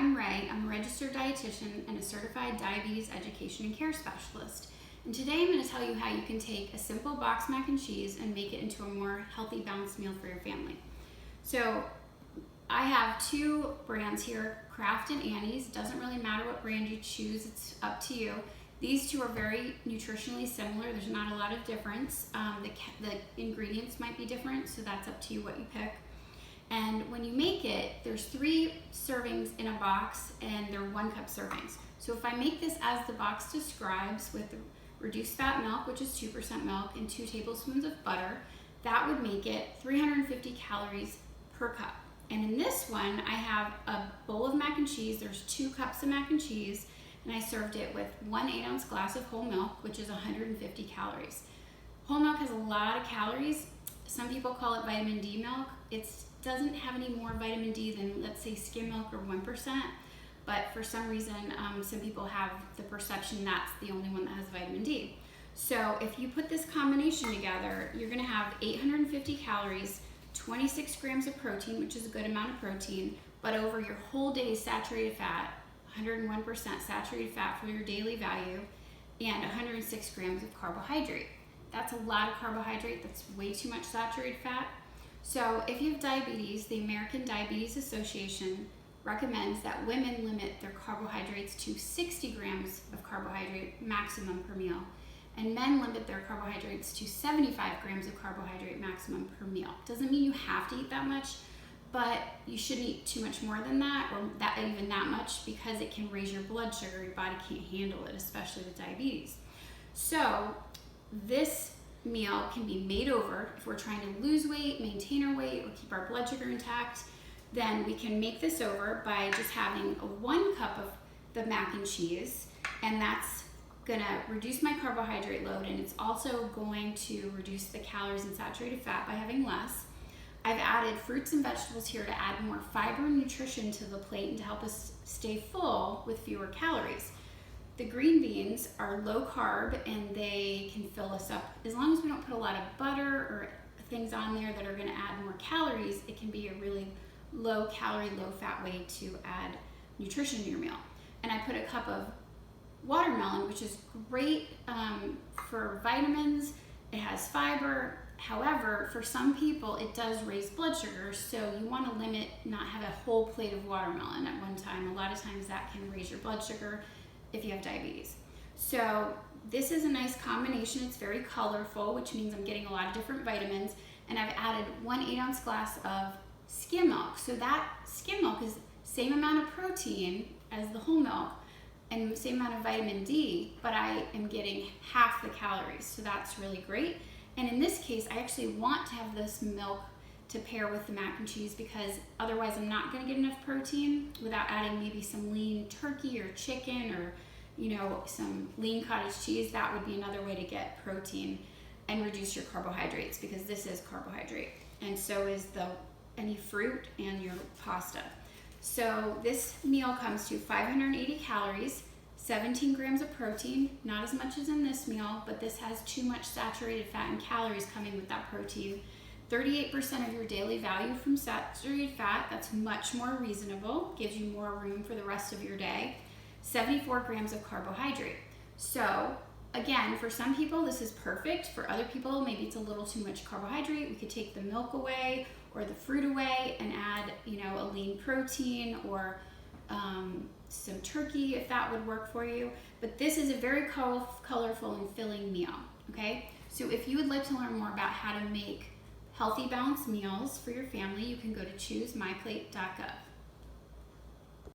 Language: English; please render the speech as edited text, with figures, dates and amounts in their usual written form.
I'm Ray. I'm a registered dietitian and a certified diabetes education and care specialist. And today I'm going to tell you how you can take a simple box mac and cheese and make it into a more healthy, balanced meal for your family. So I have two brands here, Kraft and Annie's. Doesn't really matter what brand you choose, it's up to you. These two are very nutritionally similar. There's not a lot of difference. The ingredients might be different, so that's up to you what you pick. And when you make it, there's 3 servings in a box and they're 1 cup servings. So if I make this as the box describes with reduced fat milk, which is 2% milk, and 2 tablespoons of butter, that would make it 350 calories per cup. And in this one, I have a bowl of mac and cheese. There's 2 cups of mac and cheese, and I served it with 1 8-ounce glass of whole milk, which is 150 calories. Whole milk has a lot of calories. Some people call it vitamin D milk. It doesn't have any more vitamin D than, let's say, skim milk or 1%, but for some reason, some people have the perception that's the only one that has vitamin D. So if you put this combination together, you're gonna have 850 calories, 26 grams of protein, which is a good amount of protein, but over your whole day's saturated fat, 101% saturated fat for your daily value, and 106 grams of carbohydrate. That's a lot of carbohydrate. That's way too much saturated fat. So if you have diabetes, the American Diabetes Association recommends that women limit their carbohydrates to 60 grams of carbohydrate maximum per meal, and men limit their carbohydrates to 75 grams of carbohydrate maximum per meal. Doesn't mean you have to eat that much, but you shouldn't eat too much more than that, or even that much, because it can raise your blood sugar. Your body can't handle it, especially with diabetes. So this meal can be made over. If we're trying to lose weight, maintain our weight, or keep our blood sugar intact, then we can make this over by just having 1 cup of the mac and cheese, and that's gonna reduce my carbohydrate load, and it's also going to reduce the calories and saturated fat by having less. I've added fruits and vegetables here to add more fiber and nutrition to the plate and to help us stay full with fewer calories. The green beans are low carb and they can fill us up. As long as we don't put a lot of butter or things on there that are gonna add more calories, it can be a really low calorie, low fat way to add nutrition to your meal. And I put a cup of watermelon, which is great for vitamins. It has fiber. However, for some people, it does raise blood sugar, so you want to limit, not have a whole plate of watermelon at one time. A lot of times that can raise your blood sugar if you have diabetes. So this is a nice combination. It's very colorful, which means I'm getting a lot of different vitamins, and I've added 1 8-ounce glass of skim milk. So that skim milk is same amount of protein as the whole milk and the same amount of vitamin D, but I am getting half the calories, so that's really great. And in this case, I actually want to have this milk to pair with the mac and cheese, because otherwise I'm not gonna get enough protein without adding maybe some lean turkey or chicken, or some lean cottage cheese. That would be another way to get protein and reduce your carbohydrates, because this is carbohydrate, and so is any fruit and your pasta. So this meal comes to 580 calories, 17 grams of protein, not as much as in this meal, but this has too much saturated fat and calories coming with that protein. 38% of your daily value from saturated fat. That's much more reasonable, gives you more room for the rest of your day. 74 grams of carbohydrate. So again, for some people this is perfect. For other people, maybe it's a little too much carbohydrate. We could take the milk away or the fruit away and add a lean protein, or some turkey, if that would work for you. But this is a very colorful and filling meal, okay? So if you would like to learn more about how to make healthy, balanced meals for your family, you can go to choosemyplate.gov.